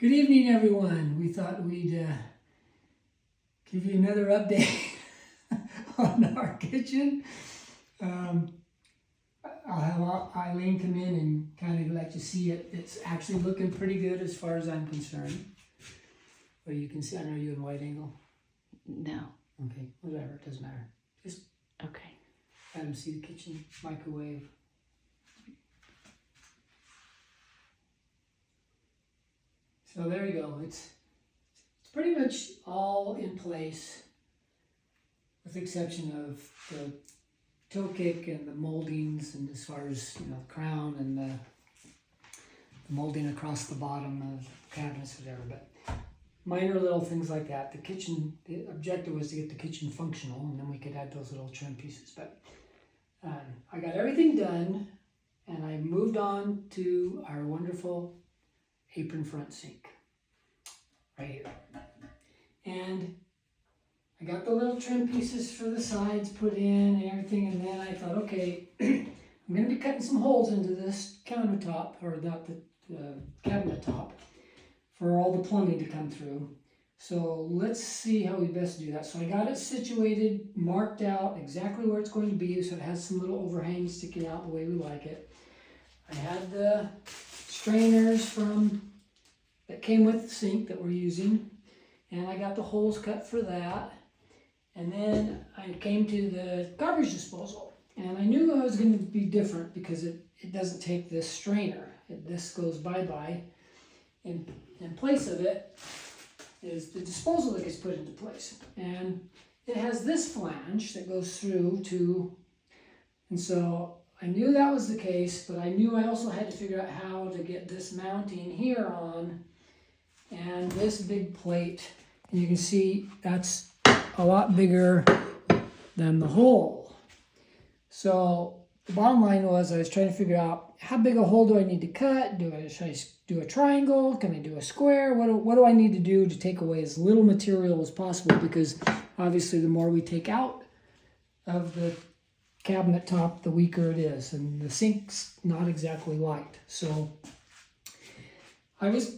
Good evening, everyone. We thought we'd give you another update on our kitchen. I'll have Eileen come in and kind of let you see it. It's actually looking pretty good as far as I'm concerned. But you can see, I know you in wide angle. No. Okay, whatever, it doesn't matter. Just Okay. let them see the kitchen microwave. So there you go. It's pretty much all in place, with the exception of the toe kick and the moldings, and as far as the crown and the molding across the bottom of cabinets, whatever. But minor little things like that. The objective was to get the kitchen functional, and then we could add those little trim pieces. But I got everything done, and I moved on to our wonderful apron front sink right here. And I got the little trim pieces for the sides put in and everything, and then I thought, okay, I'm going to be cutting some holes into this countertop, or not the cabinet top, for all the plumbing to come through. So let's see how we best do that. So I got it situated, marked out exactly where it's going to be, so it has some little overhangs sticking out the way we like it. I had the strainers that came with the sink that we're using, and I got the holes cut for that. And then I came to the garbage disposal, and I knew it was going to be different because it doesn't take this strainer. This goes bye-bye. In place of it is the disposal that gets put into place. And it has this flange that goes through to, and so I knew that was the case, but I knew I also had to figure out how to get this mounting here on, and this big plate. And you can see that's a lot bigger than the hole. So the bottom line was I was trying to figure out how big a hole do I need to cut? Should I do a triangle? Can I do a square? What do I need to do to take away as little material as possible? Because obviously the more we take out of the cabinet top, the weaker it is, and the sink's not exactly light. So I was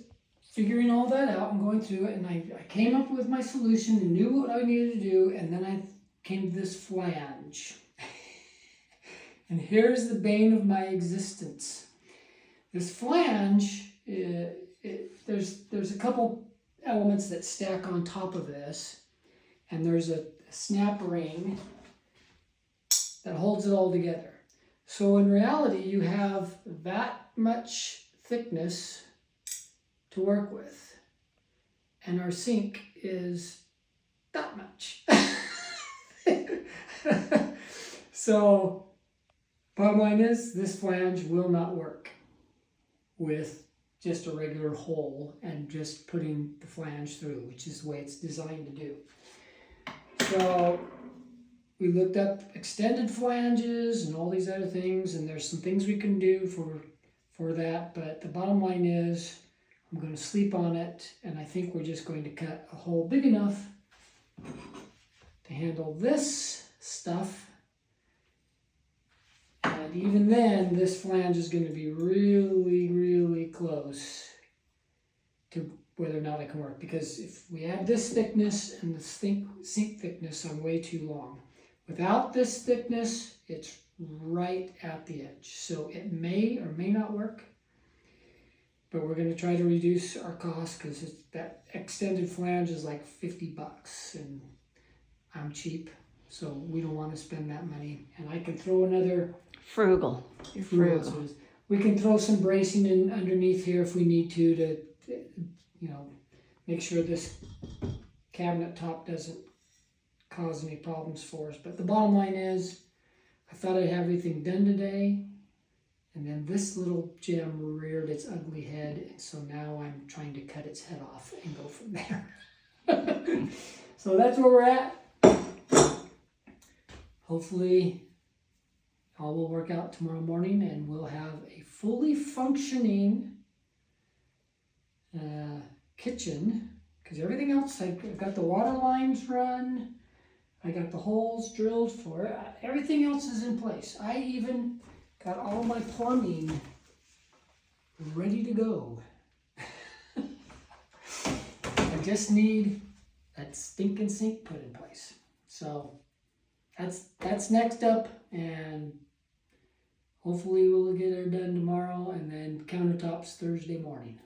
figuring all that out and going through it, and I came up with my solution and knew what I needed to do, and then I came to this flange. And here's the bane of my existence. This flange, there's a couple elements that stack on top of this, and there's a snap ring that holds it all together. So in reality, you have that much thickness to work with, and our sink is that much. So bottom line is, this flange will not work with just a regular hole and just putting the flange through, which is the way it's designed to do. So we looked up extended flanges and all these other things, and there's some things we can do for that, but the bottom line is I'm going to sleep on it, and I think we're just going to cut a hole big enough to handle this stuff. And even then, this flange is going to be really, really close to whether or not it can work. Because if we add this thickness and the sink thickness, I'm way too long. Without this thickness, it's right at the edge. So it may or may not work. But we're going to try to reduce our cost, because that extended flange is like $50, and I'm cheap, so we don't want to spend that money. And I can throw another Frugal. You're frugal. So we can throw some bracing in underneath here if we need to make sure this cabinet top doesn't cause any problems for us. But the bottom line is, I thought I'd have everything done today. And then this little gem reared its ugly head, and so now I'm trying to cut its head off and go from there. So that's where we're at. Hopefully all will work out tomorrow morning, and we'll have a fully functioning kitchen, because everything else, I've got the water lines run, I got the holes drilled for it, everything else is in place. I even got all my plumbing ready to go. just need that stinking sink put in place. So that's next up, and hopefully we'll get her done tomorrow, and then countertops Thursday morning.